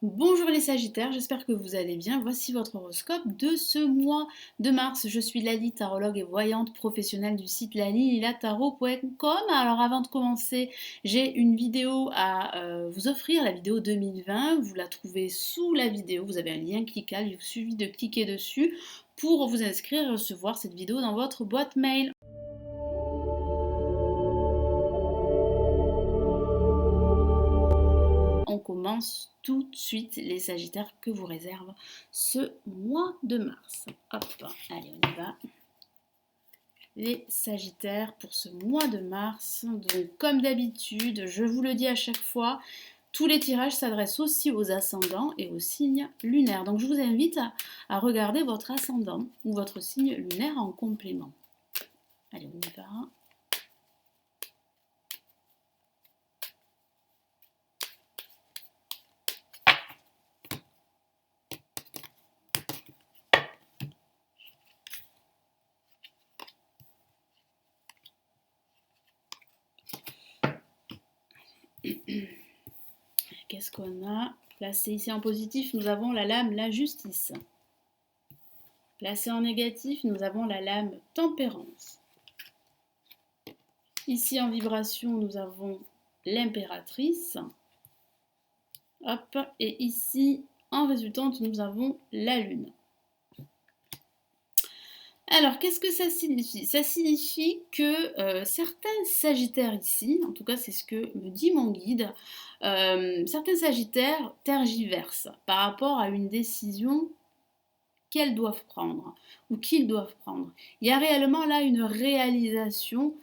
Bonjour les Sagittaires, j'espère que vous allez bien. Voici votre horoscope de ce mois de mars. Je suis Lali, tarologue et voyante professionnelle du site lalililatarot.com. Alors avant de commencer, j'ai une vidéo à vous offrir, la vidéo 2020. Vous la trouvez sous la vidéo, vous avez un lien cliquable, il vous suffit de cliquer dessus pour vous inscrire et recevoir cette vidéo dans votre boîte mail. On commence tout de suite les Sagittaires que vous réserve ce mois de mars. Hop, allez, on y va. Les Sagittaires pour ce mois de mars. Donc, comme d'habitude, je vous le dis à chaque fois, tous les tirages s'adressent aussi aux ascendants et aux signes lunaires. Donc, je vous invite à regarder votre ascendant ou votre signe lunaire en complément. Allez, on y va. Qu'est-ce qu'on a placé ici en positif? Nous avons la lame la justice. Placé en négatif, nous avons la lame tempérance. Ici en vibration, nous avons l'impératrice. Hop, et ici en résultante, nous avons la lune. Alors, qu'est-ce que ça signifie? Ça signifie que certains Sagittaires ici, en tout cas c'est ce que me dit mon guide, certains Sagittaires tergiversent par rapport à une décision qu'elles doivent prendre ou qu'ils doivent prendre. Il y a réellement là une réalisation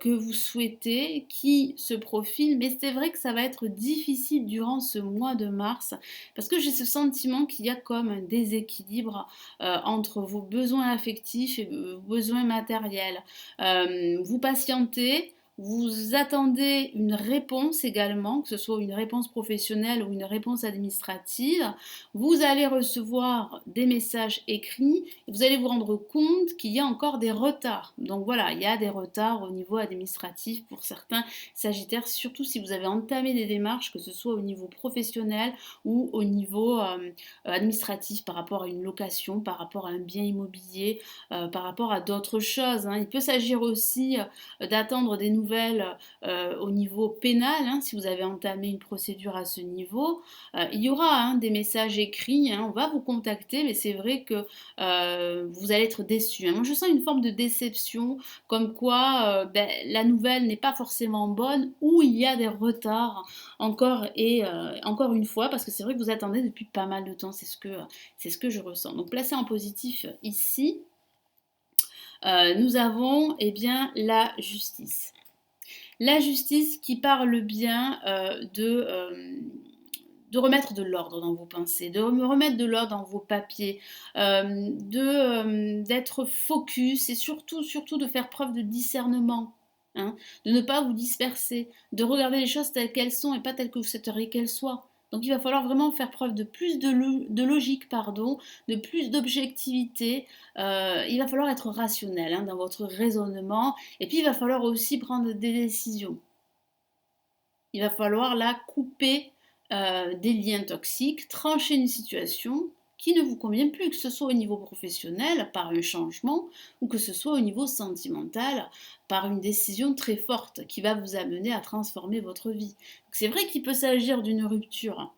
que vous souhaitez qui se profile, mais c'est vrai que ça va être difficile durant ce mois de mars parce que j'ai ce sentiment qu'il y a comme un déséquilibre entre vos besoins affectifs et vos besoins matériels. Vous patientez. Vous attendez une réponse également, que ce soit une réponse professionnelle ou une réponse administrative. Vous allez recevoir des messages écrits et vous allez vous rendre compte qu'il y a encore des retards. Donc voilà, il y a des retards au niveau administratif pour certains Sagittaires, surtout si vous avez entamé des démarches, que ce soit au niveau professionnel ou au niveau administratif par rapport à une location, par rapport à un bien immobilier, par rapport à d'autres choses. Il peut s'agir aussi d'attendre des nouvelles au niveau pénal, si vous avez entamé une procédure à ce niveau. Il y aura des messages écrits, on va vous contacter, mais c'est vrai que vous allez être déçus. Moi, je sens une forme de déception, comme quoi la nouvelle n'est pas forcément bonne, ou il y a des retards encore et encore une fois, parce que c'est vrai que vous attendez depuis pas mal de temps, c'est ce que je ressens. Donc placé en positif ici, nous avons la justice. La justice qui parle bien de remettre de l'ordre dans vos pensées, de remettre de l'ordre dans vos papiers, d'être focus et surtout de faire preuve de discernement. De ne pas vous disperser, de regarder les choses telles qu'elles sont et pas telles que vous souhaiteriez qu'elles soient. Donc il va falloir vraiment faire preuve de plus de logique, de plus d'objectivité. Il va falloir être rationnel dans votre raisonnement. Et puis il va falloir aussi prendre des décisions. Il va falloir là couper des liens toxiques, trancher une situation qui ne vous convient plus, que ce soit au niveau professionnel par un changement ou que ce soit au niveau sentimental par une décision très forte qui va vous amener à transformer votre vie. C'est vrai qu'il peut s'agir d'une rupture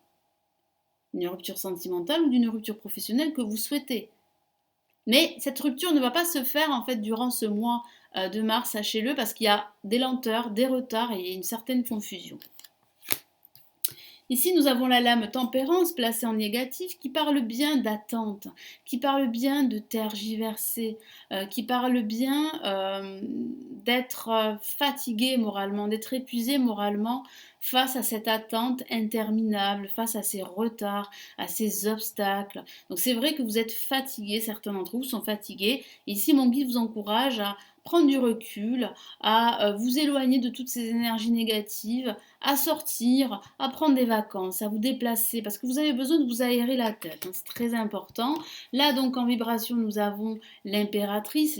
sentimentale ou d'une rupture professionnelle que vous souhaitez. Mais cette rupture ne va pas se faire en fait durant ce mois de mars, sachez-le, parce qu'il y a des lenteurs, des retards et une certaine confusion. Ici, nous avons la lame tempérance placée en négatif qui parle bien d'attente, qui parle bien de tergiverser, qui parle bien d'être fatigué moralement, d'être épuisé moralement face à cette attente interminable, face à ces retards, à ces obstacles. Donc c'est vrai que vous êtes fatigué, certains d'entre vous sont fatigués. Ici, mon guide vous encourage à prendre du recul, à vous éloigner de toutes ces énergies négatives, à sortir, à prendre des vacances, à vous déplacer, parce que vous avez besoin de vous aérer la tête, hein, c'est très important. Là donc en vibration nous avons l'impératrice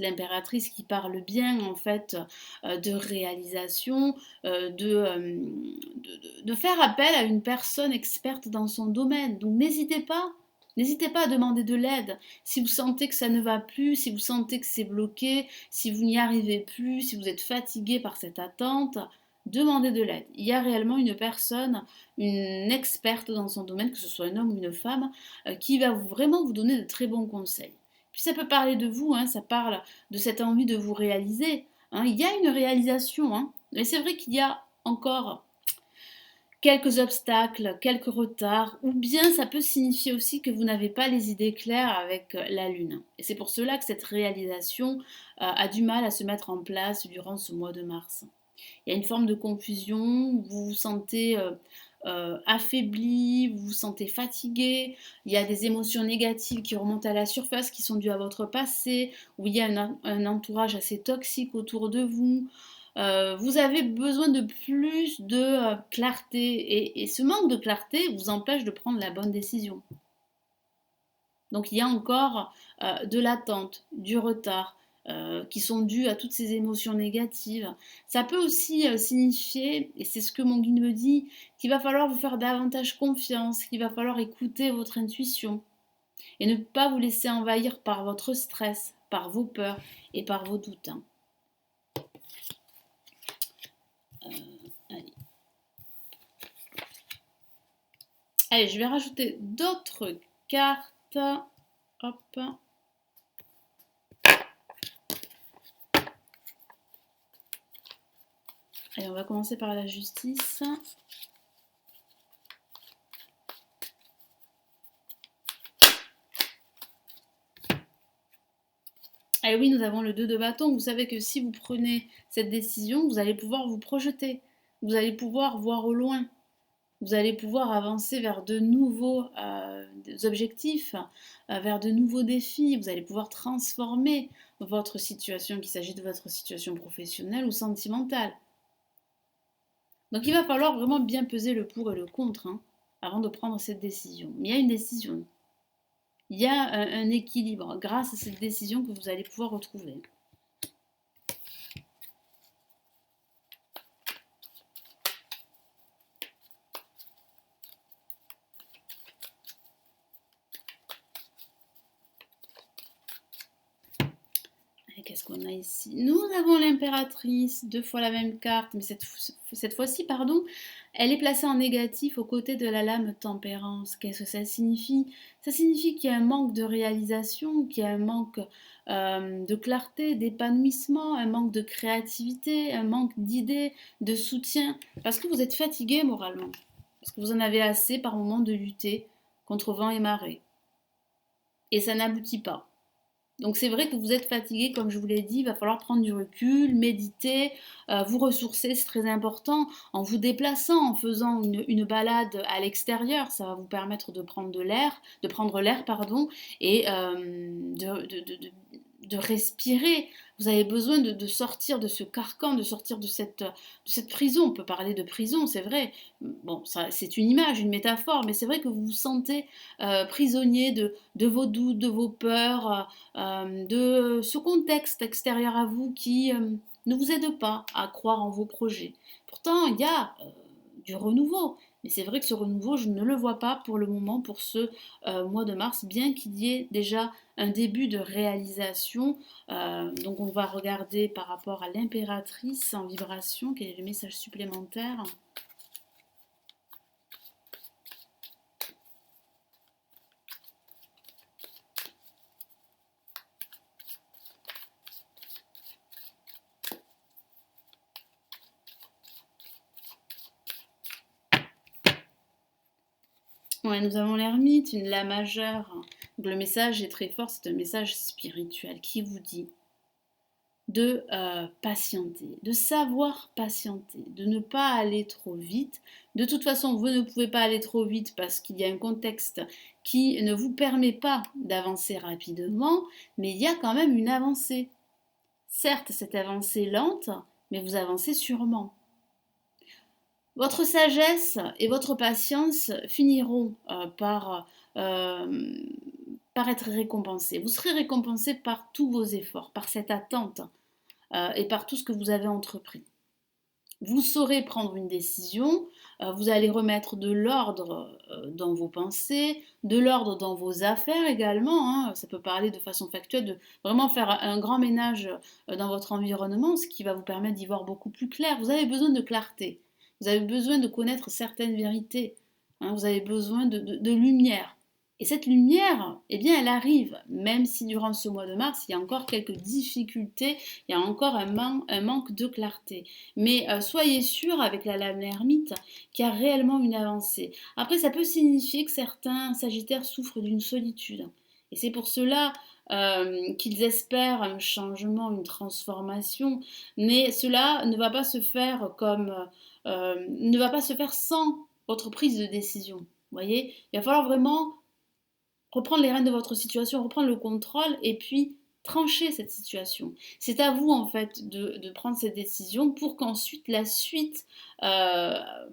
qui parle bien en fait de réalisation, de faire appel à une personne experte dans son domaine. Donc n'hésitez pas à demander de l'aide. Si vous sentez que ça ne va plus, si vous sentez que c'est bloqué, si vous n'y arrivez plus, si vous êtes fatigué par cette attente, demandez de l'aide. Il y a réellement une personne, une experte dans son domaine, que ce soit un homme ou une femme, qui va vraiment vous donner de très bons conseils. Puis ça peut parler de vous, hein, ça parle de cette envie de vous réaliser. Hein. Il y a une réalisation, hein, mais c'est vrai qu'il y a encore quelques obstacles, quelques retards, ou bien ça peut signifier aussi que vous n'avez pas les idées claires avec la Lune. Et c'est pour cela que cette réalisation a du mal à se mettre en place durant ce mois de mars. Il y a une forme de confusion, vous vous sentez affaibli, vous vous sentez fatigué, il y a des émotions négatives qui remontent à la surface, qui sont dues à votre passé, où il y a un entourage assez toxique autour de vous. Vous avez besoin de plus de clarté et ce manque de clarté vous empêche de prendre la bonne décision. Donc il y a encore de l'attente, du retard, qui sont dus à toutes ces émotions négatives. Ça peut aussi signifier, et c'est ce que mon guide me dit, qu'il va falloir vous faire davantage confiance, qu'il va falloir écouter votre intuition et ne pas vous laisser envahir par votre stress, par vos peurs et par vos doutes. Hein. Allez. Allez, je vais rajouter d'autres cartes. Hop. Allez, on va commencer par la justice. Allez, oui, nous avons le 2 de bâton. Vous savez que si vous prenez cette décision, vous allez pouvoir vous projeter. Vous allez pouvoir voir au loin. Vous allez pouvoir avancer vers de nouveaux objectifs, vers de nouveaux défis. Vous allez pouvoir transformer votre situation, qu'il s'agisse de votre situation professionnelle ou sentimentale. Donc il va falloir vraiment bien peser le pour et le contre hein, avant de prendre cette décision. Mais il y a une décision. Il y a un équilibre grâce à cette décision que vous allez pouvoir retrouver. Qu'est-ce qu'on a ici? Nous avons l'impératrice, 2 fois la même carte, mais cette fois-ci, pardon, elle est placée en négatif aux côtés de la lame tempérance. Qu'est-ce que ça signifie? Ça signifie qu'il y a un manque de réalisation, qu'il y a un manque de clarté, d'épanouissement, un manque de créativité, un manque d'idées, de soutien, parce que vous êtes fatigué moralement, parce que vous en avez assez par moment de lutter contre vent et marée. Et ça n'aboutit pas. Donc c'est vrai que vous êtes fatigué, comme je vous l'ai dit, il va falloir prendre du recul, méditer, vous ressourcer, c'est très important, en vous déplaçant, en faisant une balade à l'extérieur, ça va vous permettre de prendre de prendre l'air, pardon, et de respirer. Vous avez besoin de sortir de ce carcan, de sortir de cette prison. On peut parler de prison, c'est vrai. Bon, c'est une image, une métaphore, mais c'est vrai que vous vous sentez prisonnier de vos doutes, de vos peurs, de ce contexte extérieur à vous qui ne vous aide pas à croire en vos projets. Pourtant, il y a du renouveau. Mais c'est vrai que ce renouveau, je ne le vois pas pour le moment, pour ce mois de mars, bien qu'il y ait déjà un début de réalisation. Donc on va regarder par rapport à l'impératrice en vibration, quel est le message supplémentaire. Ouais, nous avons l'ermite, une la majeure. Donc le message est très fort, c'est un message spirituel qui vous dit de patienter, de savoir patienter, de ne pas aller trop vite. De toute façon, vous ne pouvez pas aller trop vite parce qu'il y a un contexte qui ne vous permet pas d'avancer rapidement, mais il y a quand même une avancée. Certes, cette avancée est lente, mais vous avancez sûrement. Votre sagesse et votre patience finiront euh, par être récompensées. Vous serez récompensé par tous vos efforts, par cette attente et par tout ce que vous avez entrepris. Vous saurez prendre une décision, vous allez remettre de l'ordre dans vos pensées, de l'ordre dans vos affaires également, hein. Ça peut parler de façon factuelle de vraiment faire un grand ménage dans votre environnement, ce qui va vous permettre d'y voir beaucoup plus clair. Vous avez besoin de clarté, vous avez besoin de connaître certaines vérités, hein. Vous avez besoin de lumière. Et cette lumière, eh bien, elle arrive, même si durant ce mois de mars, il y a encore quelques difficultés, il y a encore un manque de clarté. Mais soyez sûr avec la lame ermite qu'il y a réellement une avancée. Après, ça peut signifier que certains sagittaires souffrent d'une solitude. Et c'est pour cela qu'ils espèrent un changement, une transformation. Mais cela ne va pas se faire ne va pas se faire sans votre prise de décision. Vous voyez, il va falloir vraiment reprendre les rênes de votre situation, reprendre le contrôle et puis trancher cette situation. C'est à vous en fait de prendre cette décision euh,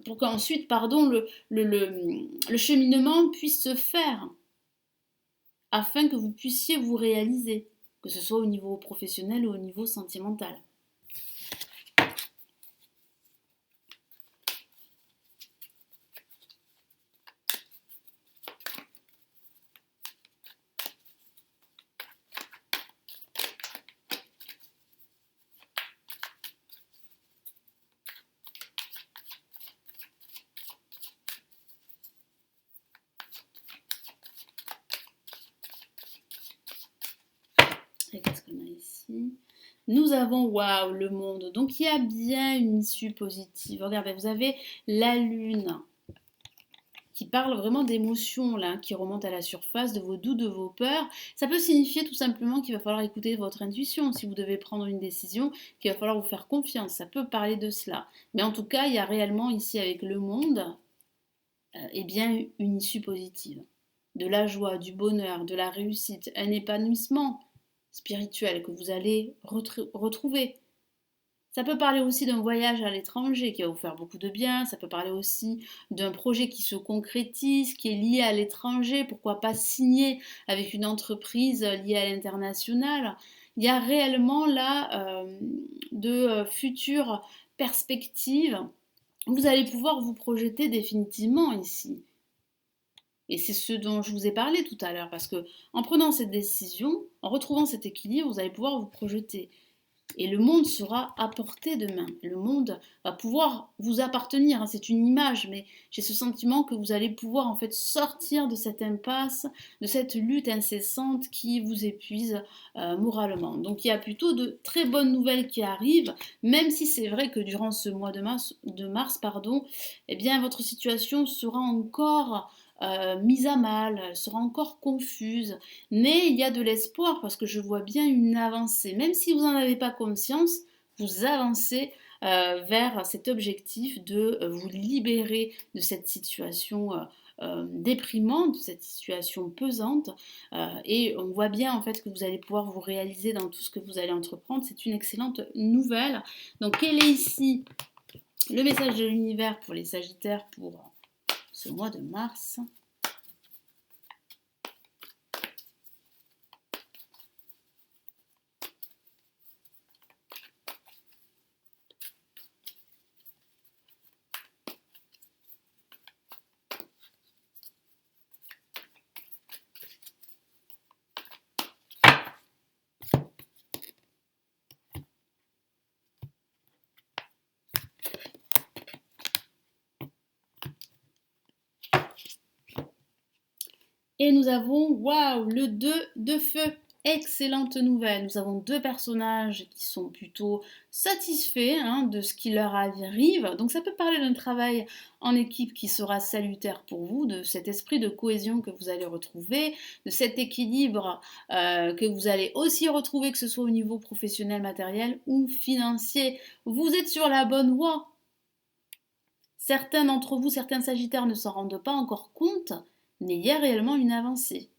pour qu'ensuite pardon, le cheminement puisse se faire afin que vous puissiez vous réaliser, que ce soit au niveau professionnel ou au niveau sentimental. Et qu'est-ce qu'on a ici? Nous avons, waouh, le monde. Donc il y a bien une issue positive. Regardez, vous avez la lune qui parle vraiment d'émotions là, qui remontent à la surface, de vos doutes, de vos peurs. Ça peut signifier tout simplement qu'il va falloir écouter votre intuition. Si vous devez prendre une décision, qu'il va falloir vous faire confiance. Ça peut parler de cela. Mais en tout cas, il y a réellement ici avec le monde, eh bien, une issue positive. De la joie, du bonheur, de la réussite, un épanouissement spirituel que vous allez retrouver. Ça peut parler aussi d'un voyage à l'étranger qui va vous faire beaucoup de bien. Ça peut parler aussi d'un projet qui se concrétise, qui est lié à l'étranger. Pourquoi pas signer avec une entreprise liée à l'international. Il y a réellement là de futures perspectives. Vous allez pouvoir vous projeter définitivement ici. Et c'est ce dont je vous ai parlé tout à l'heure, parce que en prenant cette décision, en retrouvant cet équilibre, vous allez pouvoir vous projeter. Et le monde sera à portée de main. Le monde va pouvoir vous appartenir, hein. C'est une image, mais j'ai ce sentiment que vous allez pouvoir en fait sortir de cette impasse, de cette lutte incessante qui vous épuise moralement. Donc il y a plutôt de très bonnes nouvelles qui arrivent, même si c'est vrai que durant ce mois de mars pardon, eh bien votre situation sera encore mise à mal, elle sera encore confuse, mais il y a de l'espoir parce que je vois bien une avancée. Même si vous n'en avez pas conscience, vous avancez vers cet objectif de vous libérer de cette situation déprimante, de cette situation pesante. Et on voit bien en fait que vous allez pouvoir vous réaliser dans tout ce que vous allez entreprendre. C'est une excellente nouvelle. Donc quel est ici le message de l'univers pour les Sagittaires pour ce mois de mars? Et nous avons, waouh, le 2 de feu. Excellente nouvelle. Nous avons deux personnages qui sont plutôt satisfaits hein, de ce qui leur arrive. Donc ça peut parler d'un travail en équipe qui sera salutaire pour vous, de cet esprit de cohésion que vous allez retrouver, de cet équilibre que vous allez aussi retrouver, que ce soit au niveau professionnel, matériel ou financier. Vous êtes sur la bonne voie. Certains d'entre vous, certains sagittaires ne s'en rendent pas encore compte, mais il y a réellement une avancée.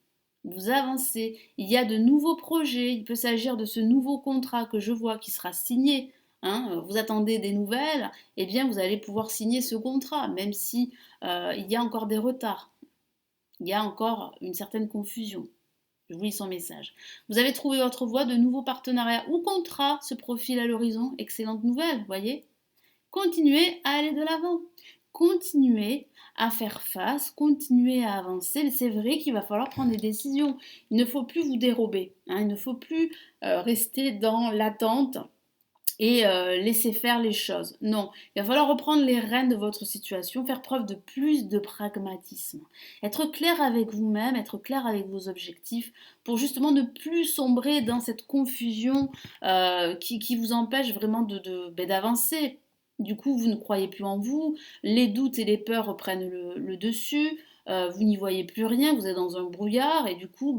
vous avancez, il y a de nouveaux projets, il peut s'agir de ce nouveau contrat que je vois qui sera signé. Hein, vous attendez des nouvelles, eh bien vous allez pouvoir signer ce contrat, même si il y a encore des retards, il y a encore une certaine confusion. Je vous lis son message. Vous avez trouvé votre voie, de nouveaux partenariats ou contrats se profilent à l'horizon. Excellente nouvelle, voyez. Continuez à aller de l'avant. Continuez à faire face, continuez à avancer. Mais c'est vrai qu'il va falloir prendre des décisions. Il ne faut plus vous dérober. Hein, il ne faut plus rester dans l'attente et laisser faire les choses. Non, il va falloir reprendre les rênes de votre situation, faire preuve de plus de pragmatisme, être clair avec vous-même, être clair avec vos objectifs, pour justement ne plus sombrer dans cette confusion qui vous empêche vraiment d'avancer. Du coup, vous ne croyez plus en vous, les doutes et les peurs reprennent le dessus, vous n'y voyez plus rien, vous êtes dans un brouillard et du coup,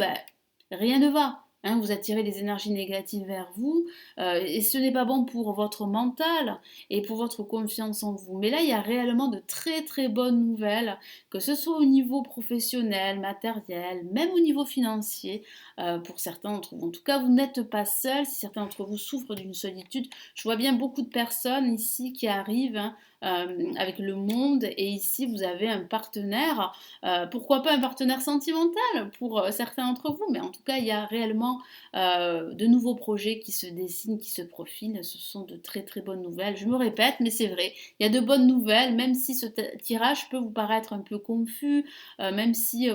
rien ne va. Hein, vous attirez les énergies négatives vers vous, et ce n'est pas bon pour votre mental et pour votre confiance en vous. Mais là, il y a réellement de très très bonnes nouvelles, que ce soit au niveau professionnel, matériel, même au niveau financier. Pour certains d'entre vous, en tout cas, vous n'êtes pas seul. Si certains d'entre vous souffrent d'une solitude, je vois bien beaucoup de personnes ici qui arrivent, hein, avec le monde, et ici vous avez un partenaire, pourquoi pas un partenaire sentimental pour certains d'entre vous, mais en tout cas il y a réellement de nouveaux projets qui se dessinent, qui se profilent. Ce sont de très très bonnes nouvelles. Je me répète, mais c'est vrai. Il y a de bonnes nouvelles, même si ce tirage peut vous paraître un peu confus, même si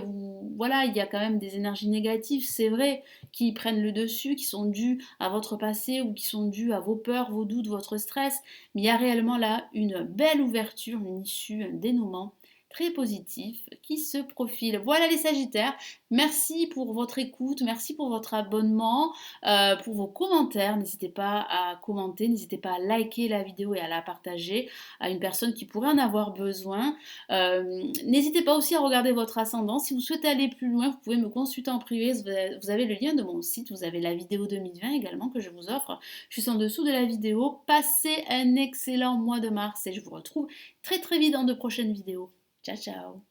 voilà, il y a quand même des énergies négatives, c'est vrai, qui prennent le dessus, qui sont dues à votre passé ou qui sont dues à vos peurs, vos doutes, votre stress. Mais il y a réellement là une belle ouverture, une issue, un dénouement très positif qui se profile. Voilà les Sagittaires, merci pour votre écoute, merci pour votre abonnement, pour vos commentaires. N'hésitez pas à commenter, n'hésitez pas à liker la vidéo et à la partager à une personne qui pourrait en avoir besoin. N'hésitez pas aussi à regarder votre ascendant. Si vous souhaitez aller plus loin, vous pouvez me consulter en privé. Vous avez le lien de mon site, vous avez la vidéo 2020 également que je vous offre juste en dessous de la vidéo. Passez un excellent mois de mars et je vous retrouve très très vite dans de prochaines vidéos. Ciao ciao.